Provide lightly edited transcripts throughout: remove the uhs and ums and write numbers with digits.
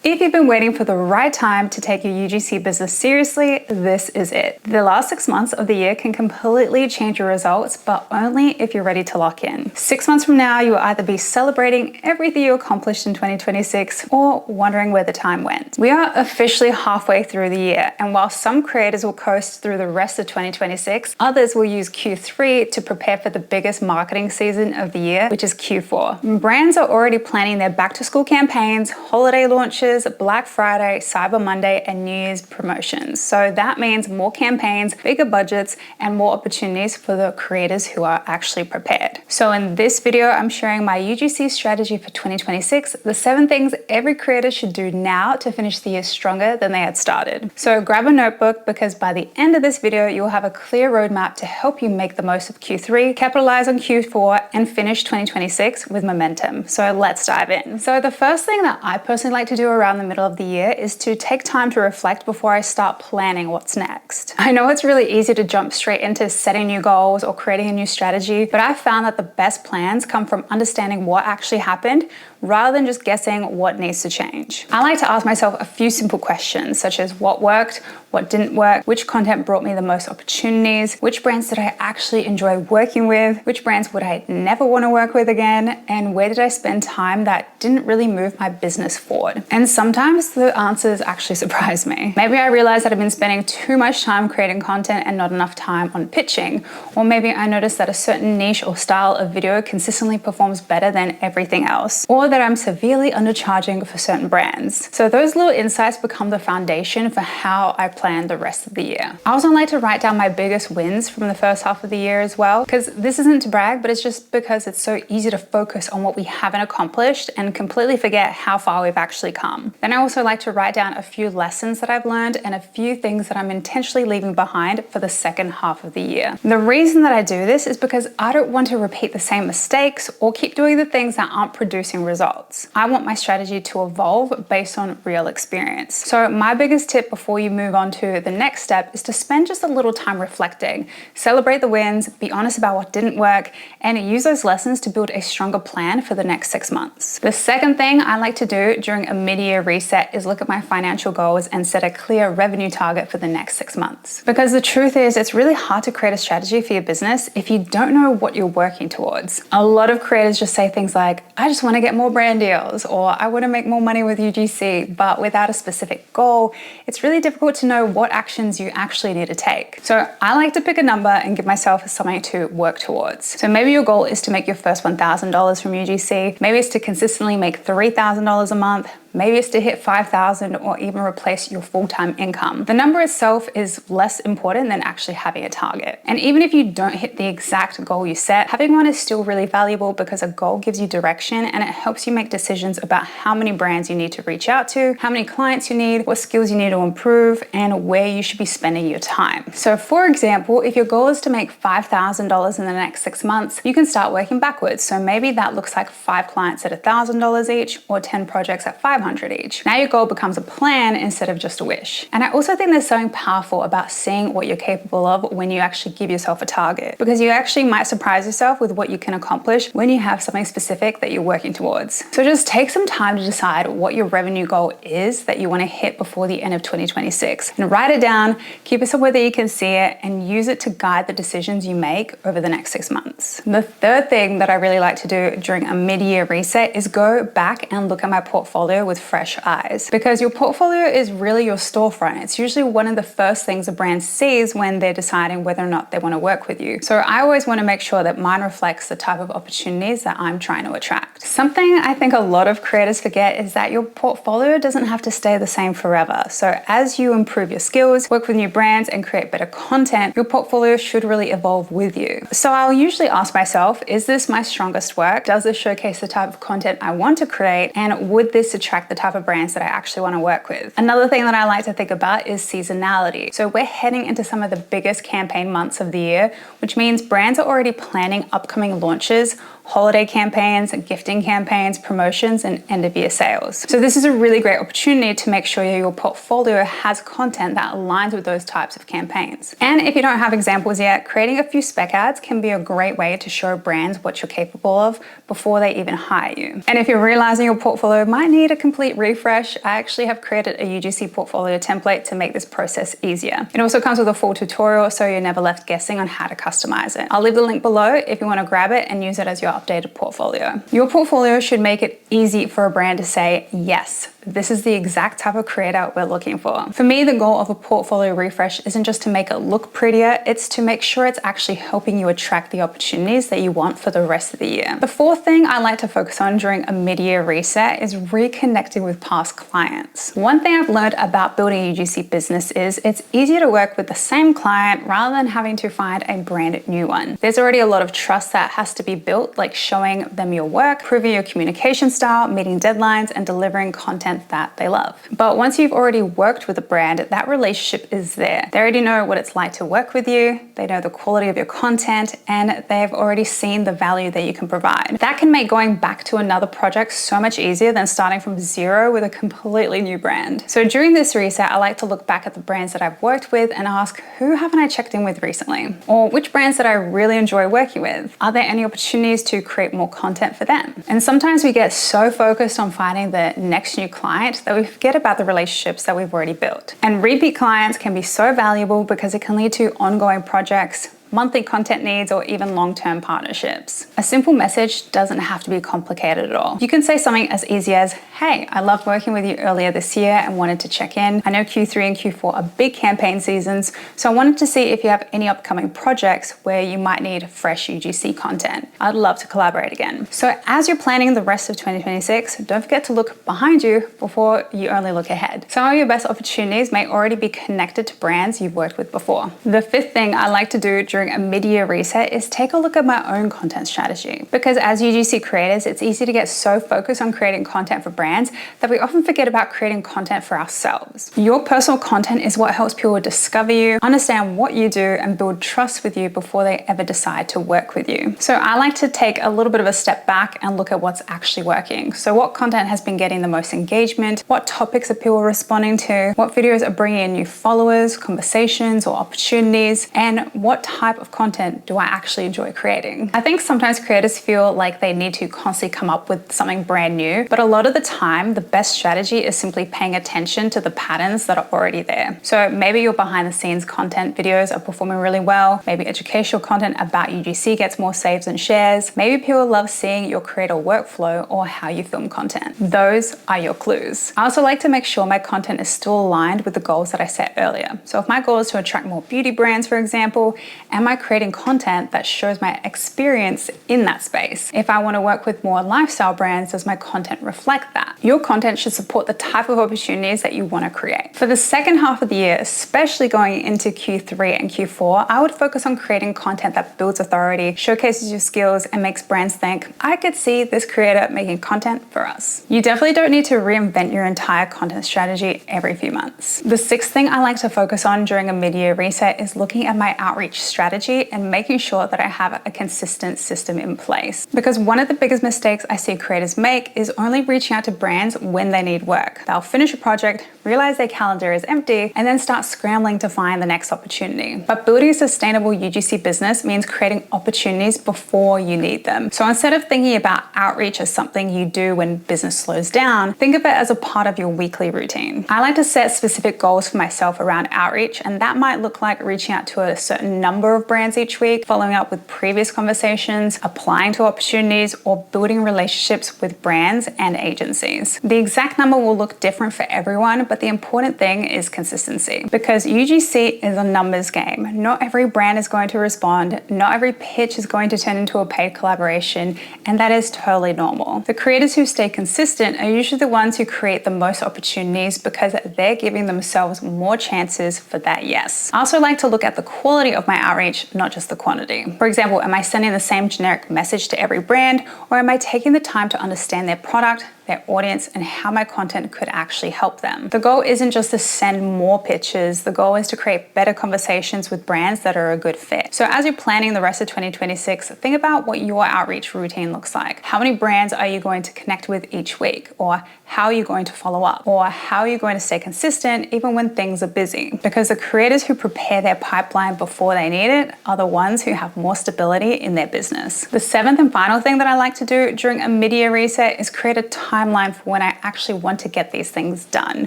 If you've been waiting for the right time to take your UGC business seriously, this is it. The last 6 months of the year can completely change your results, but only if you're ready to lock in. 6 months from now, you will either be celebrating everything you accomplished in 2026 or wondering where the time went. We are officially halfway through the year, and while some creators will coast through the rest of 2026, others will use Q3 to prepare for the biggest marketing season of the year, which is Q4. Brands are already planning their back-to-school campaigns, holiday launches, Black Friday, Cyber Monday, and New Year's promotions. So that means more campaigns, bigger budgets, and more opportunities for the creators who are actually prepared. So in this video, I'm sharing my UGC strategy for 2026, the 7 things every creator should do now to finish the year stronger than they had started. So grab a notebook, because by the end of this video, you'll have a clear roadmap to help you make the most of Q3, capitalize on Q4, and finish 2026 with momentum. So let's dive in. So the first thing that I personally like to do around the middle of the year is to take time to reflect before I start planning what's next. I know it's really easy to jump straight into setting new goals or creating a new strategy, but I've found that the best plans come from understanding what actually happened rather than just guessing what needs to change. I like to ask myself a few simple questions, such as what worked, what didn't work, which content brought me the most opportunities, which brands did I actually enjoy working with, which brands would I never want to work with again, and where did I spend time that didn't really move my business forward. And sometimes the answers actually surprise me. Maybe I realized that I've been spending too much time creating content and not enough time on pitching, or maybe I noticed that a certain niche or style of video consistently performs better than everything else, or that I'm severely undercharging for certain brands. So those little insights become the foundation for how I plan the rest of the year. I also like to write down my biggest wins from the first half of the year as well, because this isn't to brag, but it's just because it's so easy to focus on what we haven't accomplished and completely forget how far we've actually come. Then I also like to write down a few lessons that I've learned and a few things that I'm intentionally leaving behind for the second half of the year. The reason that I do this is because I don't want to repeat the same mistakes or keep doing the things that aren't producing results. I want my strategy to evolve based on real experience. So my biggest tip before you move on to the next step is to spend just a little time reflecting, celebrate the wins, be honest about what didn't work, and use those lessons to build a stronger plan for the next 6 months. The second thing I like to do during a mid-year reset is look at my financial goals and set a clear revenue target for the next 6 months. Because the truth is, it's really hard to create a strategy for your business if you don't know what you're working towards. A lot of creators just say things like, I just want to get more brand deals, or I want to make more money with UGC, but without a specific goal, it's really difficult to know what actions you actually need to take. So I like to pick a number and give myself something to work towards. So maybe your goal is to make your first $1,000 from UGC. Maybe it's to consistently make $3,000 a month. Maybe it's to hit 5,000 or even replace your full-time income. The number itself is less important than actually having a target. And even if you don't hit the exact goal you set, having one is still really valuable, because a goal gives you direction and it helps you make decisions about how many brands you need to reach out to, how many clients you need, what skills you need to improve, and where you should be spending your time. So for example, if your goal is to make $5,000 in the next 6 months, you can start working backwards. So maybe that looks like 5 clients at $1,000 each, or 10 projects at $500 each. Now your goal becomes a plan instead of just a wish. And I also think there's something powerful about seeing what you're capable of when you actually give yourself a target, because you actually might surprise yourself with what you can accomplish when you have something specific that you're working towards. So just take some time to decide what your revenue goal is that you want to hit before the end of 2026, and write it down, keep it somewhere that you can see it, and use it to guide the decisions you make over the next 6 months. The third thing that I really like to do during a mid-year reset is go back and look at my portfolio with fresh eyes, because your portfolio is really your storefront. It's usually one of the first things a brand sees when they're deciding whether or not they want to work with you. So I always want to make sure that mine reflects the type of opportunities that I'm trying to attract. Something I think a lot of creators forget is that your portfolio doesn't have to stay the same forever. So as you improve your skills, work with new brands, and create better content, your portfolio should really evolve with you. So I'll usually ask myself, is this my strongest work? Does this showcase the type of content I want to create? And would this attract the type of brands that I actually want to work with? Another thing that I like to think about is seasonality. So we're heading into some of the biggest campaign months of the year, which means brands are already planning upcoming launches holiday campaigns, gifting campaigns, promotions, and end of year sales. So this is a really great opportunity to make sure your portfolio has content that aligns with those types of campaigns. And if you don't have examples yet, creating a few spec ads can be a great way to show brands what you're capable of before they even hire you. And if you're realizing your portfolio might need a complete refresh, I actually have created a UGC portfolio template to make this process easier. It also comes with a full tutorial, so you're never left guessing on how to customize it. I'll leave the link below if you want to grab it and use it as your updated portfolio. Your portfolio should make it easy for a brand to say, yes, this is the exact type of creator we're looking for. For me, the goal of a portfolio refresh isn't just to make it look prettier, it's to make sure it's actually helping you attract the opportunities that you want for the rest of the year. The fourth thing I like to focus on during a mid-year reset is reconnecting with past clients. One thing I've learned about building a UGC business is it's easier to work with the same client rather than having to find a brand new one. There's already a lot of trust that has to be built, like showing them your work, proving your communication style, meeting deadlines, and delivering content that they love. But once you've already worked with a brand, that relationship is there. They already know what it's like to work with you, they know the quality of your content, and they've already seen the value that you can provide. That can make going back to another project so much easier than starting from zero with a completely new brand. So during this reset, I like to look back at the brands that I've worked with and ask, who haven't I checked in with recently? Or which brands that I really enjoy working with? Are there any opportunities to create more content for them? And sometimes we get so focused on finding the next new client that we forget about the relationships that we've already built. And repeat clients can be so valuable because it can lead to ongoing projects, monthly content needs, or even long-term partnerships. A simple message doesn't have to be complicated at all. You can say something as easy as, hey, I loved working with you earlier this year and wanted to check in. I know Q3 and Q4 are big campaign seasons, so I wanted to see if you have any upcoming projects where you might need fresh UGC content. I'd love to collaborate again. So as you're planning the rest of 2026, don't forget to look behind you before you only look ahead. Some of your best opportunities may already be connected to brands you've worked with before. The fifth thing I like to do during a mid-year reset is take a look at my own content strategy. Because as UGC creators, it's easy to get so focused on creating content for brands that we often forget about creating content for ourselves. Your personal content is what helps people discover you, understand what you do, and build trust with you before they ever decide to work with you. So I like to take a little bit of a step back and look at what's actually working. So what content has been getting the most engagement? What topics are people responding to? What videos are bringing in new followers, conversations, or opportunities? And what type of content do I actually enjoy creating? I think sometimes creators feel like they need to constantly come up with something brand new, but a lot of the time, the best strategy is simply paying attention to the patterns that are already there. So maybe your behind the scenes content videos are performing really well. Maybe educational content about UGC gets more saves and shares. Maybe people love seeing your creator workflow or how you film content. Those are your clues. I also like to make sure my content is still aligned with the goals that I set earlier. So if my goal is to attract more beauty brands, for example, am I creating content that shows my experience in that space? If I want to work with more lifestyle brands, does my content reflect that? Your content should support the type of opportunities that you want to create. For the second half of the year, especially going into Q3 and Q4, I would focus on creating content that builds authority, showcases your skills, and makes brands think, I could see this creator making content for us. You definitely don't need to reinvent your entire content strategy every few months. The sixth thing I like to focus on during a mid-year reset is looking at my outreach strategy and making sure that I have a consistent system in place. Because one of the biggest mistakes I see creators make is only reaching out to brands when they need work. They'll finish a project, realize their calendar is empty, and then start scrambling to find the next opportunity. But building a sustainable UGC business means creating opportunities before you need them. So instead of thinking about outreach as something you do when business slows down, think of it as a part of your weekly routine. I like to set specific goals for myself around outreach, and that might look like reaching out to a certain number of brands each week, following up with previous conversations, applying to opportunities, or building relationships with brands and agencies. The exact number will look different for everyone, but the important thing is consistency. Because UGC is a numbers game. Not every brand is going to respond, not every pitch is going to turn into a paid collaboration, and that is totally normal. The creators who stay consistent are usually the ones who create the most opportunities because they're giving themselves more chances for that yes. I also like to look at the quality of my outreach, not just the quantity. For example, am I sending the same generic message to every brand, or am I taking the time to understand their product, their audience, and how my content could actually help them. The goal isn't just to send more pitches. The goal is to create better conversations with brands that are a good fit. So as you're planning the rest of 2026, think about what your outreach routine looks like. How many brands are you going to connect with each week? Or how are you going to follow up? Or how are you going to stay consistent even when things are busy? Because the creators who prepare their pipeline before they need it are the ones who have more stability in their business. The seventh and final thing that I like to do during a mid-year reset is create a timeline for when I actually want to get these things done.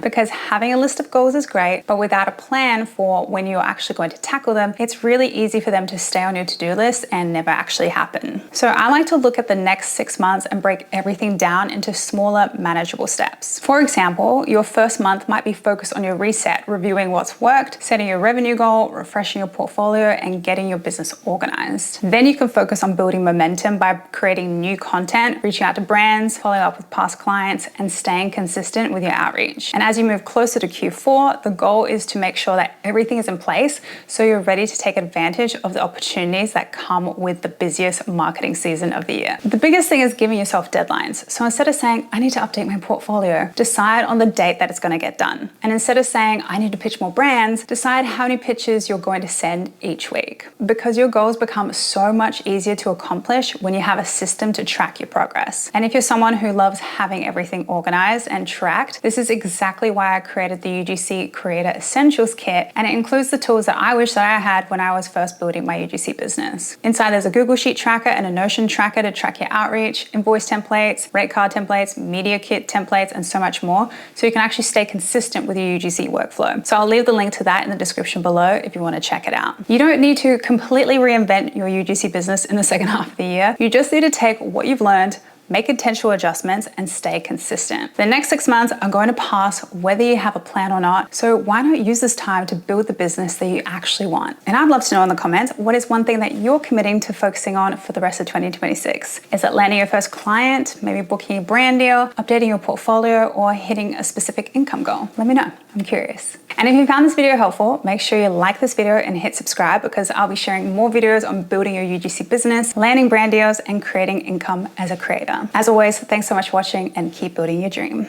Because having a list of goals is great, but without a plan for when you're actually going to tackle them, it's really easy for them to stay on your to-do list and never actually happen. So I like to look at the next 6 months and break everything down into smaller, manageable steps. For example, your first month might be focused on your reset, reviewing what's worked, setting your revenue goal, refreshing your portfolio, and getting your business organized. Then you can focus on building momentum by creating new content, reaching out to brands, following up with past clients, and staying consistent with your outreach. And as you move closer to Q4, the goal is to make sure that everything is in place so you're ready to take advantage of the opportunities that come with the busiest marketing season of the year. The biggest thing is giving yourself deadlines. So instead of saying, I need to update my portfolio, decide on the date that it's going to get done. And instead of saying, I need to pitch more brands, decide how many pitches you're going to send each week. Because your goals become so much easier to accomplish when you have a system to track your progress. And if you're someone who loves having everything organized and tracked, this is exactly why I created the UGC Creator Essentials Kit, and it includes the tools that I wish that I had when I was first building my UGC business. Inside there's a Google Sheet tracker and a Notion tracker to track your outreach, invoice templates, rate card templates, media kit templates, and so much more, so you can actually stay consistent with your UGC workflow. So I'll leave the link to that in the description below if you want to check it out. You don't need to completely reinvent your UGC business in the second half of the year. You just need to take what you've learned, make intentional adjustments, and stay consistent. The next 6 months are going to pass whether you have a plan or not, so why not use this time to build the business that you actually want? And I'd love to know in the comments, what is one thing that you're committing to focusing on for the rest of 2026? Is it landing your first client, maybe booking a brand deal, updating your portfolio, or hitting a specific income goal? Let me know, I'm curious. And if you found this video helpful, make sure you like this video and hit subscribe, because I'll be sharing more videos on building your UGC business, landing brand deals, and creating income as a creator. As always, thanks so much for watching, and keep building your dream.